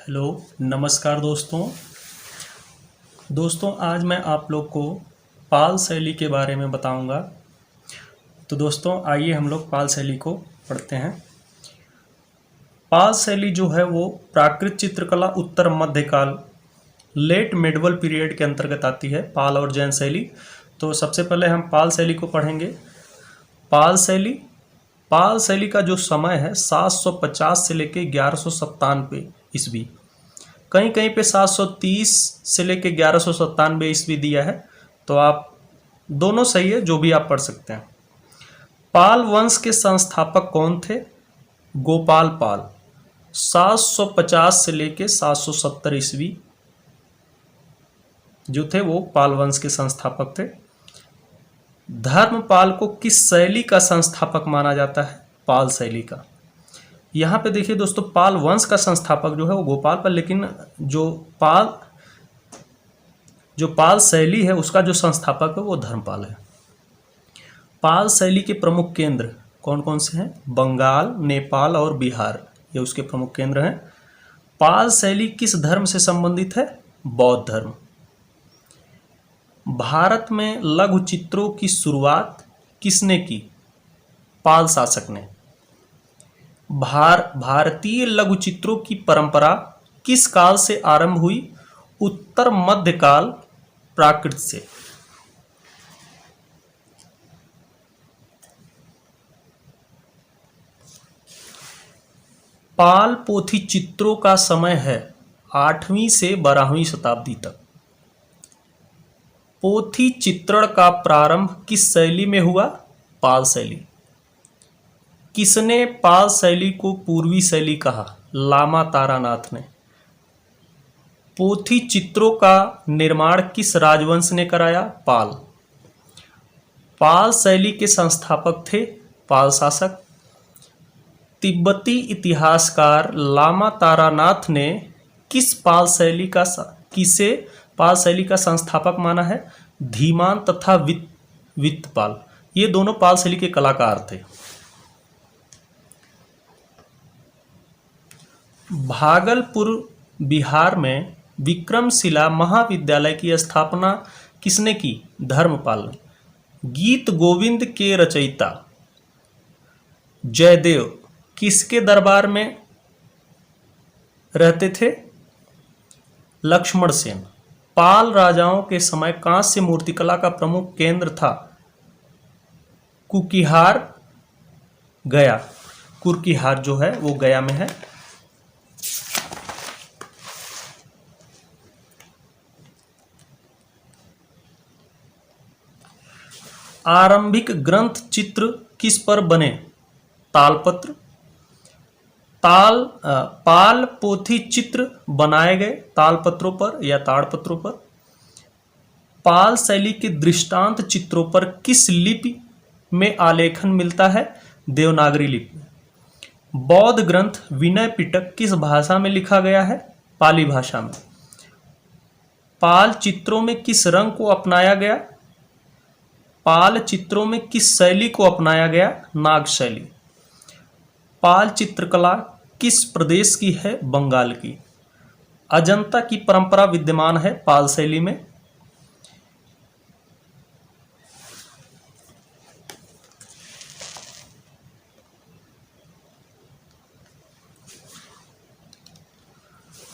Hello, नमस्कार दोस्तों आज मैं आप लोग को पाल शैली के बारे में बताऊंगा। तो दोस्तों आइए हम लोग पाल शैली को पढ़ते हैं। पाल शैली जो है वो प्राकृत चित्रकला उत्तर मध्यकाल लेट मेडवल पीरियड के अंतर्गत आती है, पाल और जैन शैली। तो सबसे पहले हम पाल शैली को पढ़ेंगे। पाल शैली का जो समय है 750 से लेके 1197 ईस्वी, कहीं कहीं पे 730 से लेके 1197 ईस्वी दिया है, तो आप दोनों सही है, जो भी आप पढ़ सकते हैं। पाल वंश के संस्थापक कौन थे? गोपाल पाल 750 से लेके 770 ईस्वी जो थे वो पाल वंश के संस्थापक थे। धर्मपाल को किस शैली का संस्थापक माना जाता है? पाल शैली का। यहाँ पे देखिए दोस्तों, पाल वंश का संस्थापक जो है वो गोपाल पाल, लेकिन जो पाल शैली है उसका जो संस्थापक है वो धर्मपाल है। पाल शैली के प्रमुख केंद्र कौन कौन से हैं? बंगाल, नेपाल और बिहार, ये उसके प्रमुख केंद्र हैं। पाल शैली किस धर्म से संबंधित है? बौद्ध धर्म। भारत में लघु चित्रों की शुरुआत किसने की? पाल शासक ने। भारतीय लघु चित्रों की परंपरा किस काल से आरंभ हुई? उत्तर मध्यकाल प्राकृत से। पाल पोथी चित्रों का समय है 8वीं से 12वीं शताब्दी तक। पोथी चित्रण का प्रारंभ किस शैली में हुआ? पाल शैली। किसने पाल शैली को पूर्वी शैली कहा? लामा तारानाथ ने। पोथी चित्रों का निर्माण किस राजवंश ने कराया? पाल। पाल शैली के संस्थापक थे पाल शासक। तिब्बती इतिहासकार लामा तारानाथ ने किसे पाल शैली का संस्थापक माना है? धीमान तथा वित्तपाल, ये दोनों पाल शैली के कलाकार थे। भागलपुर बिहार में विक्रमशिला महाविद्यालय की स्थापना किसने की? धर्मपाल ने। गीत गोविंद के रचयिता जयदेव किसके दरबार में रहते थे? लक्ष्मण सेन। पाल राजाओं के समय कांस्य मूर्तिकला का प्रमुख केंद्र था कुकिहार, गया। कुर्किहार जो है वो गया में है। आरंभिक ग्रंथ चित्र किस पर बने? तालपत्र। पाल पोथी चित्र बनाए गए तालपत्रों पर या ताड़पत्रों पर। पाल शैली के दृष्टांत चित्रों पर किस लिपि में आलेखन मिलता है? देवनागरी लिपि। बौद्ध ग्रंथ विनय पिटक किस भाषा में लिखा गया है? पाली भाषा में। पाल चित्रों में किस रंग को अपनाया गया? पाल चित्रों में किस शैली को अपनाया गया? नाग शैली। पाल चित्रकला किस प्रदेश की है? बंगाल की। अजंता की परंपरा विद्यमान है पाल शैली में।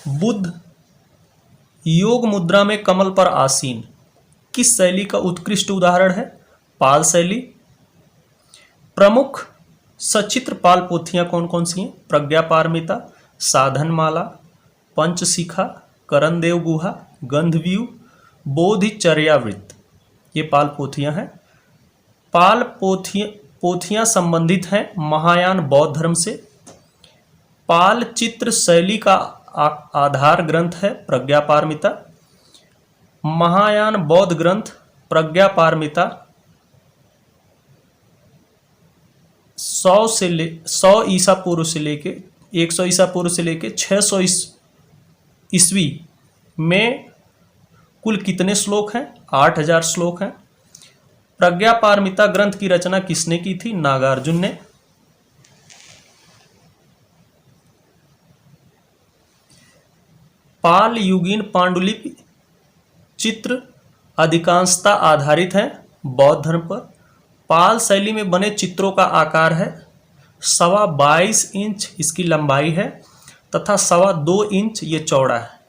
बुद्ध योग मुद्रा में कमल पर आसीन किस शैली का उत्कृष्ट उदाहरण है? पाल शैली। प्रमुख सचित्र पाल पोथियां कौन कौन सी हैं? प्रज्ञा पारमिता, साधनमाला, पंचशिखा, करणदेव गुहा, गंधव्यूह, बोधिचर्यावृत्त, ये पाल पोथियां हैं। पाल पोथियां संबंधित हैं महायान बौद्ध धर्म से। पाल चित्र शैली का आधार ग्रंथ है प्रज्ञा पारमिता। महायान बौद्ध ग्रंथ प्रज्ञा पारमिता 100 ईसा पूर्व से लेके 100 ईसा पूर्व से लेके 600 ईस्वी में कुल कितने श्लोक हैं? 8000 श्लोक हैं। प्रज्ञा पारमिता ग्रंथ की रचना किसने की थी? नागार्जुन ने। पाल युगीन पांडुलिपि चित्र अधिकांशतः आधारित हैं बौद्ध धर्म पर। पाल शैली में बने चित्रों का आकार है 22.25 इंच इसकी लंबाई है तथा 2.25 इंच ये चौड़ा है।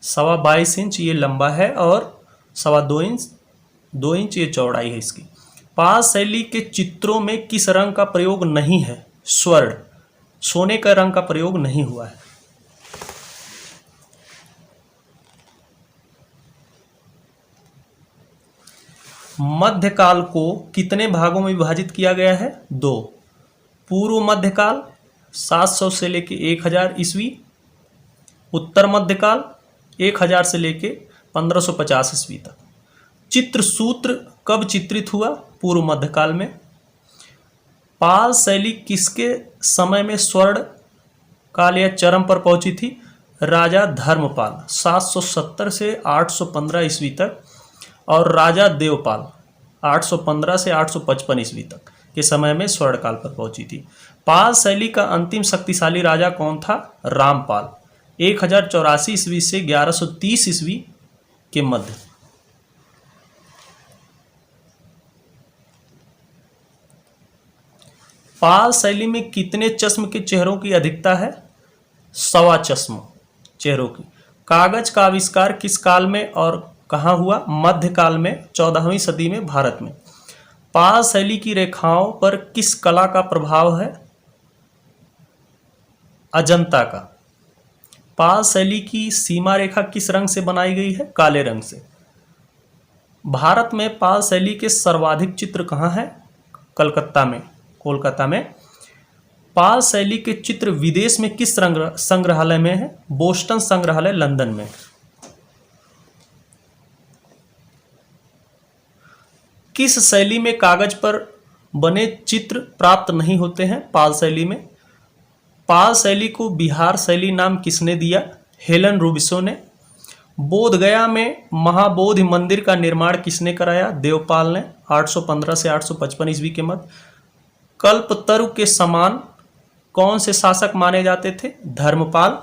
22.25 इंच ये लंबा है और 2.25 इंच ये चौड़ाई है इसकी। पाल शैली के चित्रों में किस रंग का प्रयोग नहीं है? स्वर्ण, सोने का रंग का प्रयोग नहीं हुआ है। मध्यकाल को कितने भागों में विभाजित किया गया है? 2। पूर्व मध्यकाल 700 से लेके 1000 ईस्वी, उत्तर मध्यकाल 1000 से लेके 1550 ईस्वी तक। चित्रसूत्र कब चित्रित हुआ? पूर्व मध्यकाल में। पाल शैली किसके समय में स्वर्ण काल या चरम पर पहुंची थी? राजा धर्मपाल 770 से 815 ईस्वी तक और राजा देवपाल 815 से 855 ईस्वी तक के समय में स्वर्ण काल पर पहुंची थी। पाल शैली का अंतिम शक्तिशाली राजा कौन था? रामपाल 1084 ईस्वी से 1130 ईस्वी के मध्य। पाल शैली में कितने चश्म के चेहरों की अधिकता है? 1.25 चश्म चेहरों की। कागज का आविष्कार किस काल में और कहाँ हुआ? मध्यकाल में 14वीं सदी में भारत में। पाल शैली की रेखाओं पर किस कला का प्रभाव है? अजंता का। पाल शैली की सीमा रेखा किस रंग से बनाई गई है? काले रंग से। भारत में पाल शैली के सर्वाधिक चित्र कहाँ हैं? कोलकाता में। पाल शैली के चित्र विदेश में किस संग्रहालय में है? बोस्टन संग्रहालय लंदन में। किस शैली में कागज पर बने चित्र प्राप्त नहीं होते हैं? पाल शैली में। पाल शैली को बिहार शैली नाम किसने दिया? हेलन रूबिसो ने। बोधगया में महाबोधि मंदिर का निर्माण किसने कराया? देवपाल ने 815 से 855 ईस्वी के मध्य। कल्पतरु के समान कौन से शासक माने जाते थे? धर्मपाल।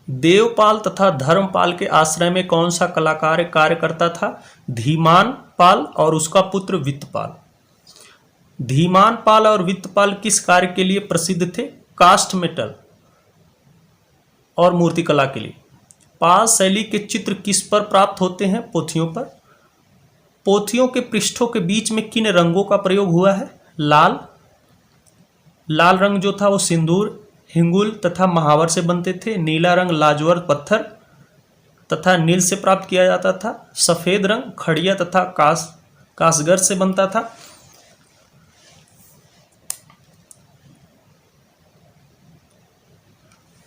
देवपाल तथा धर्मपाल के आश्रय में कौन सा कलाकार कार्य करता था? धीमान पाल और उसका पुत्र वित्तपाल। धीमान पाल और वित्तपाल किस कार्य के लिए प्रसिद्ध थे? कास्ट मेटल और मूर्तिकला के लिए। पाल शैली के चित्र किस पर प्राप्त होते हैं? पोथियों पर। पोथियों के पृष्ठों के बीच में किन रंगों का प्रयोग हुआ है? लाल रंग जो था वो सिंदूर, हिंगुल तथा महावर से बनते थे। नीला रंग लाजवर्त पत्थर तथा नील से प्राप्त किया जाता था। सफेद रंग खड़िया तथा कासगर से बनता था।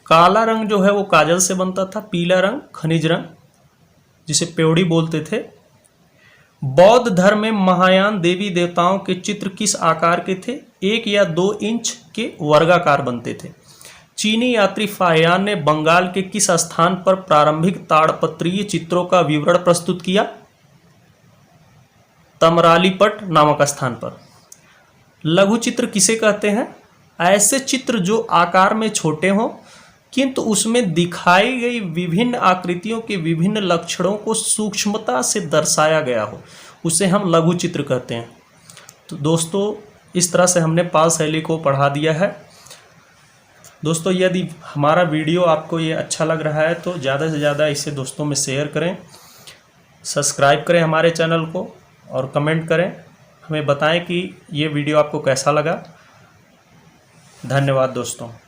काला रंग जो है वो काजल से बनता था। पीला रंग खनिज रंग जिसे पेवड़ी बोलते थे। बौद्ध धर्म में महायान देवी देवताओं के चित्र किस आकार के थे? 1 या 2 इंच के वर्गाकार बनते थे। चीनी यात्री फाहियान ने बंगाल के किस स्थान पर प्रारंभिक ताड़पत्रीय चित्रों का विवरण प्रस्तुत किया? तमरालीपट नामक स्थान पर। लघु चित्र किसे कहते हैं? ऐसे चित्र जो आकार में छोटे हों किंतु उसमें दिखाई गई विभिन्न आकृतियों के विभिन्न लक्षणों को सूक्ष्मता से दर्शाया गया हो, उसे हम लघु चित्र कहते हैं। तो दोस्तों इस तरह से हमने पाल शैली को पढ़ा दिया है। दोस्तों यदि हमारा वीडियो आपको ये अच्छा लग रहा है तो ज़्यादा से ज़्यादा इसे दोस्तों में शेयर करें, सब्सक्राइब करें हमारे चैनल को और कमेंट करें, हमें बताएं कि ये वीडियो आपको कैसा लगा। धन्यवाद दोस्तों।